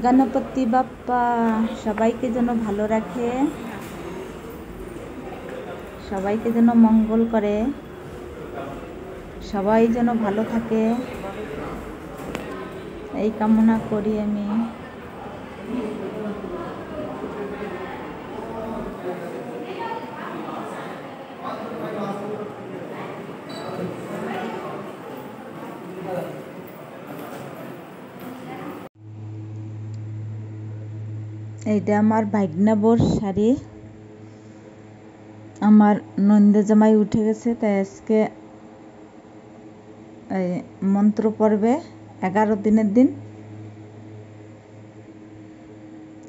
গণপতি বাপ্পা সবাইকে যেন ভালো রাখে, সবাইকে যেন মঙ্গল করে, সবাই যেন ভালো থাকে, এই কামনা করি আমি। এইটা আমার ভাগনা বোর শাড়ি। আমার নন্দে জামাই উঠে গেছে, তাই আজকে মন্ত্র পড়বে 11 দিনের দিন,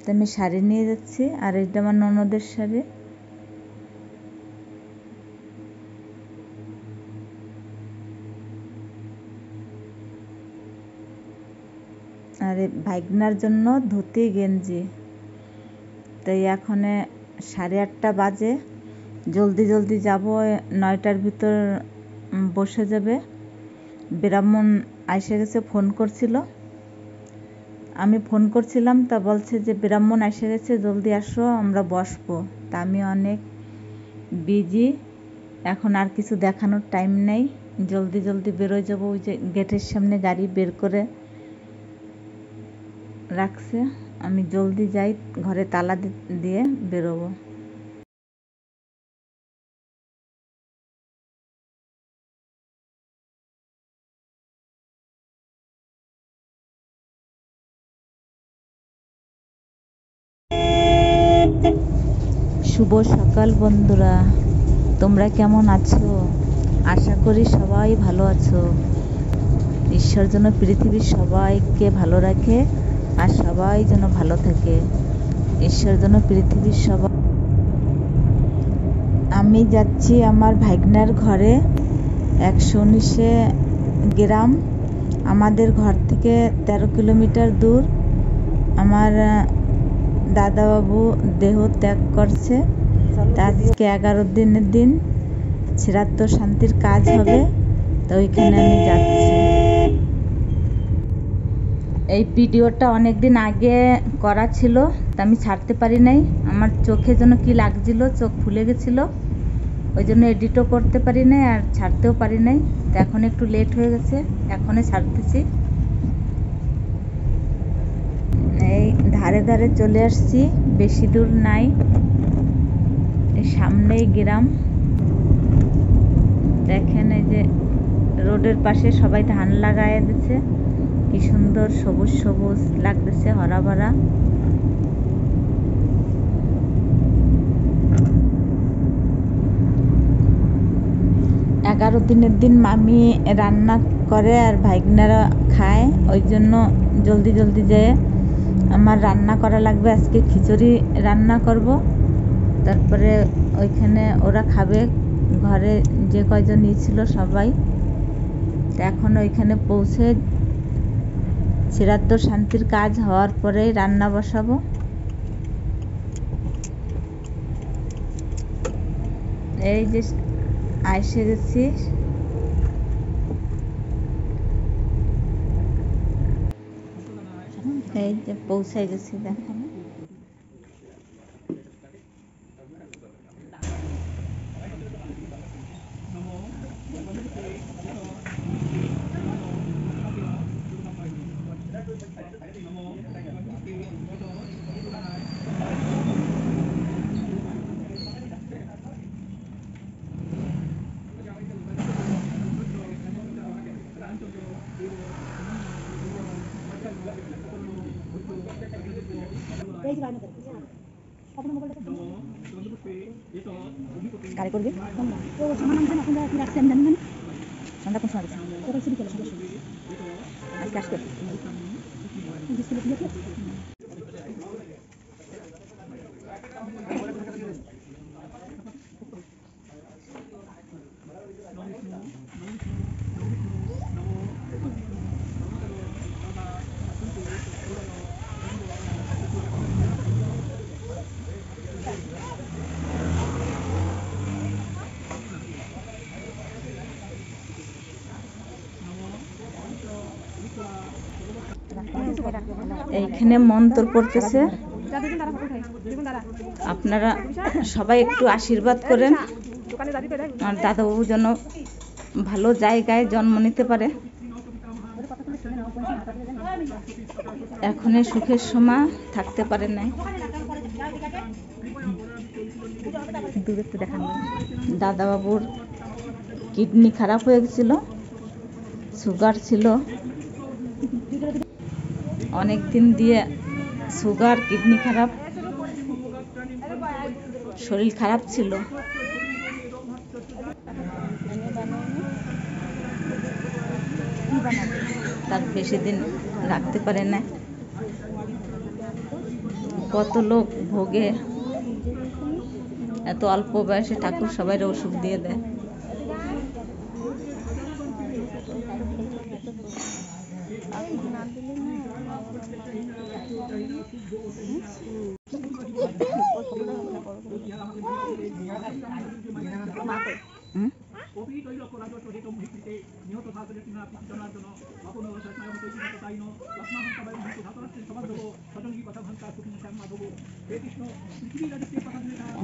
তাই আমি শাড়ি নিয়ে যাচ্ছি। আর এইটা আমার ননদের শাড়ি। আর ভাগনার জন্য ধুতি গেঞ্জি। তাই এখন 8:30 বাজে, জলদি জলদি যাব, 9টার ভিতর বসে যাবে। ব্রাহ্মণ এসে গেছে, ফোন করছিল, আমি ফোন করছিলাম, তা বলছে যে ব্রাহ্মণ এসে গেছে, জলদি আসো, আমরা বসবো। তা আমি অনেক বিজি, এখন আর কিছু দেখানোর টাইম নেই, জলদি জলদি বেরোয় যাবো। ওই যে গেটের সামনে গাড়ি বের করে রাখছে, আমি জলদি যাই, ঘরে তালা দিয়ে বেরোবো। শুভ সকাল বন্ধুরা, তোমরা কেমন আছো? আশা করি সবাই ভালো আছো। ঈশ্বর যেন পৃথিবীর সবাইকে ভালো রাখে, আর সবাই যেন ভালো থাকে। ঈশ্বর যেন পৃথিবীর সবাই। আমি যাচ্ছি আমার ভাগনার ঘরে, 119 গ্রাম, আমাদের ঘর থেকে 13 কিলোমিটার দূর। আমার দাদাবাবু দেহ ত্যাগ করছে, আজকে 11 দিনের দিন, শ্রাদ্ধ শান্তির কাজ হবে, তো ওইখানে আমি যাচ্ছি। এই ভিডিওটা অনেক দিন আগে করা ছিল, তা আমি ছাড়তে পারি নাই। আমার চোখে যেন কি লাগছিল, চোখ ফুলে গেছিল, ওই জন্য এডিটও করতে পারি নাই আর ছাড়তেও পারি নাই। তো এখন একটু লেট হয়ে গেছে, এখনই ছাড়তেছি। এই ধারে ধারে চলে আসছি, বেশি দূর নাই, এই সামনেই গ্রাম। দেখেন এই যে রোডের পাশে সবাই ধান লাগায় দিচ্ছে, কি সুন্দর সবুজ সবুজ লাগতেছে, হরা ভরা। এগারো দিনের দিন মামি রান্না করে আর ভাইগনারা খায়, ওই জন্য জলদি জলদি যেয়ে আমার রান্না করা লাগবে। আজকে খিচুড়ি রান্না করব, তারপরে ওইখানে ওরা খাবে, ঘরে যে কয়জন ছিল সবাই। এখন ওইখানে পৌঁছে শ্রাদ্ধ শান্তির কাজ হওয়ার পরেই রান্না বসাবো। এই যে এসে গেছি, এই যে পৌঁছে গেছি, দেখেন। কারে করবি সন্ধ্যা কোন সময় আজকে আসবে? এইখানে মন্ত্র পড়তেছে, আপনারা সবাই একটু আশীর্বাদ করেন আর দাদাবাবু যেন ভালো জায়গায় জন্ম নিতে পারে। এখনই সুখের সময় থাকতে পারে নাই। দাদাবাবুর কিডনি খারাপ হয়ে গেছিল, সুগার ছিল, অনেক দিন দিয়ে সুগার, কিডনি খারাপ, শরীর খারাপ ছিল। তার বেশি দিন রাখতে পারে না। কত লোক ভোগে, এত অল্প বয়সে ঠাকুর সবাই ওষুধ দিয়ে দেয়।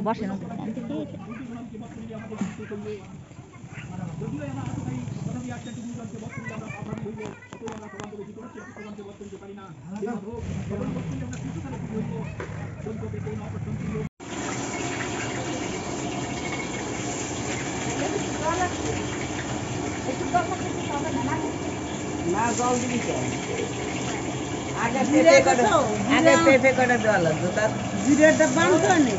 বসেন না জল দিবি কেন? আগে পেঁপে করে দেওয়া লাগতো, তার জিরেটা বানতো নেই।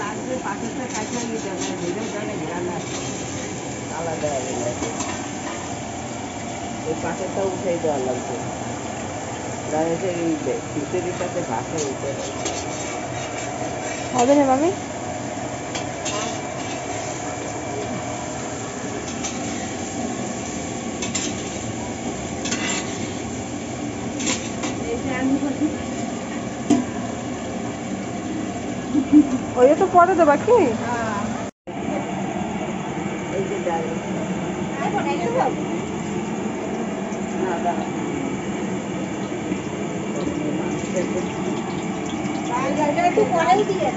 লাগবে পাশেরটা কাটিয়ে নিতে হবে, ভিড়ের জন্য ঘেরান আছে আলাদা হয়ে গেছে। ওই পাশেরটা উঠেই দেওয়া লাগবে, এই খিচুড়ির সাথে ভাষা উঠে হবে না মামি। ওই তো পরে দেবা কি? এই যে ডাল একটু পরেই দিয়ে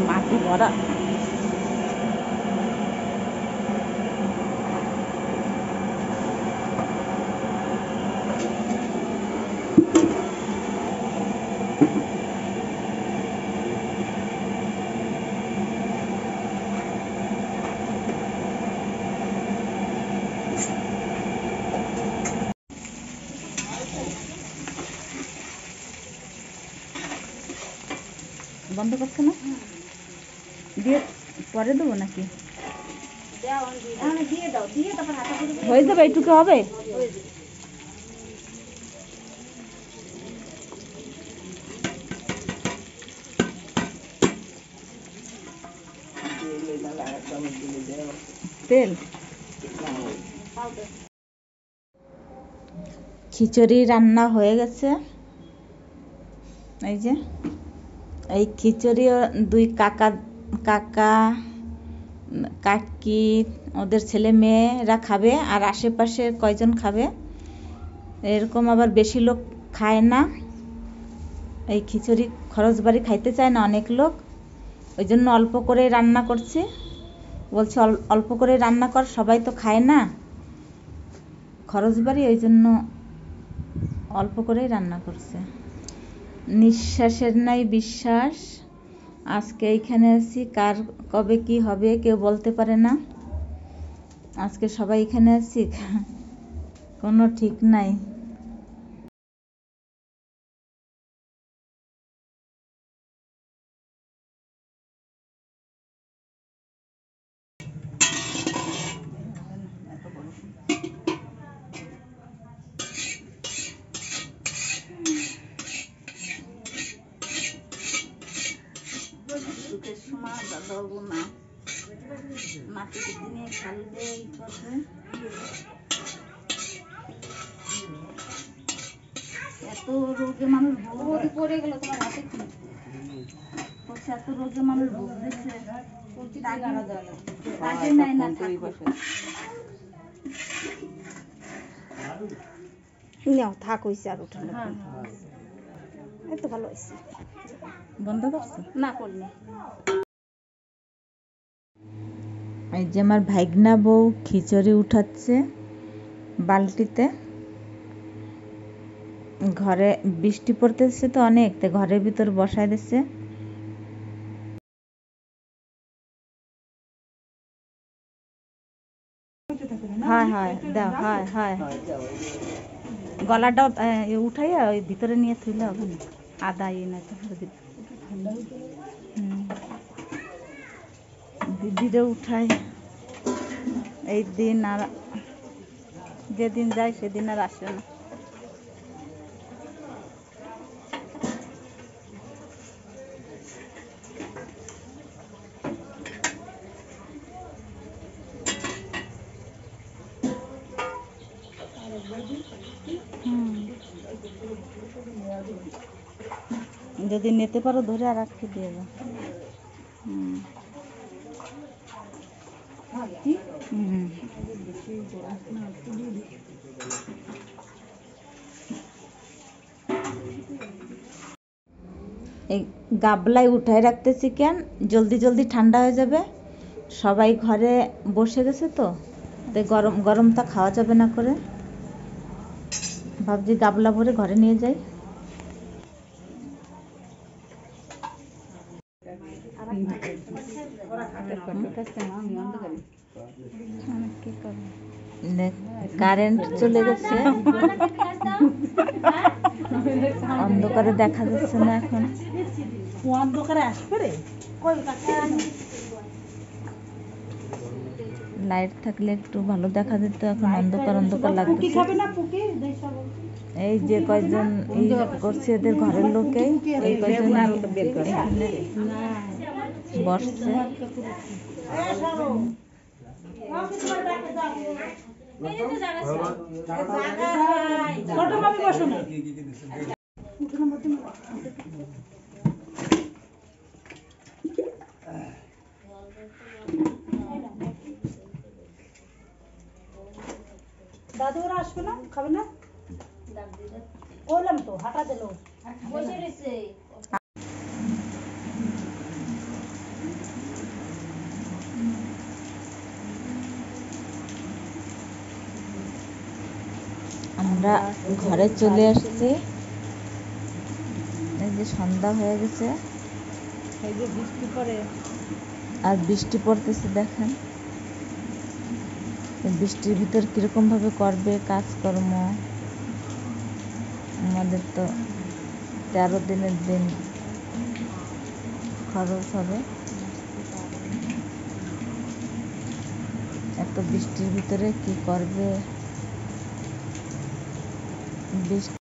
মাটি ভরা। বন্ধ করছো না? দিয়ে পরে দেবো নাকি? হয়ে যাবে, এইটুকু হবে। তেল খিচুড়ি রান্না হয়ে গেছে। এই যে এই খিচুড়ি দুই কাকা কাকি ওদের ছেলে মেয়েরা খাবে, আর আশেপাশে কয়জন খাবে, এরকম আবার বেশি লোক খায় না। এই খিচুড়ি খরচ বাড়ি খাইতে চায় না অনেক লোক, ওই জন্য অল্প করে রান্না করছি। বলছে অল্প করে রান্না কর, সবাই তো খায় না খরচ বাড়ি, ওই জন্য অল্প করেই রান্না করছে। নিঃশ্বাসের নাই বিশ্বাস, আজকে এইখানে আছি, কার কবে কি হবে কেউ বলতে পারে না। আজকে সবাই এখানে আছি, কোনো ঠিক নাই। দুঃখের সময় দাদাবু না মাটিতে নিয়ে খালবে এই পথে, এত রোগে মানুষ পড়ে গেল তোমার হাতে কি বলছে, এত রোগে মানুষ ভুগতেছে, তাকে নাই না থাক হইছে আর উঠানো এত ভালো হয়েছে। বন্ধ করছো না? করিনি। এই যে আমার ভাইগনা বউ খিচুড়ি উঠাচ্ছে বালতিতে। ঘরে বৃষ্টি পড়তেছে তো অনেক, তো ঘরের ভিতর বসায় দিচ্ছে। হয় হয় দাও, হয় হয় গলাটা উঠাইয়া ওই ভিতরে নিয়ে থইলে হবে না, আদা না দিদিরে উঠাই। এই দিন আর যেদিন যায় সেদিন আর আসে না। যদি নিতে পারো ধরে আর আজকে দিয়ে যাও। এই গাবলায় উঠায় রাখতেছি কেন, জলদি জলদি ঠান্ডা হয়ে যাবে। সবাই ঘরে বসে গেছে তো, তাই গরম গরমটা খাওয়া যাবে না করে ভাবছি গাবলা ভরে ঘরে নিয়ে যাই। কারেন্ট চলে গেছে, অন্ধকারে দেখা যাচ্ছে না এখন। অন্ধকারে আসবে, লাইট থাকলে একটু ভালো দেখা যেত, এখন অন্ধকার অন্ধকার লাগছে। এই যে কয়জন এই করছে এদের ঘরের লোকেই, এই কয়জন এখানে বসছে। দাদু ওরা আসবে না, খাবে না, বললাম তো হাঁটা দিল বসে রয়েছে। আমরা ঘরে চলে আসছি, এই যে সন্ধ্যা হয়ে গেছে, এই যে বৃষ্টি পড়ে আর বৃষ্টি পড়তেছে দেখেন। বৃষ্টির ভিতর কিরকম ভাবে করবে কাজকর্ম, আমাদের তো 13 দিনের দিন খরচ হবে, এত বৃষ্টির ভিতরে কি করবে। বৃষ্টি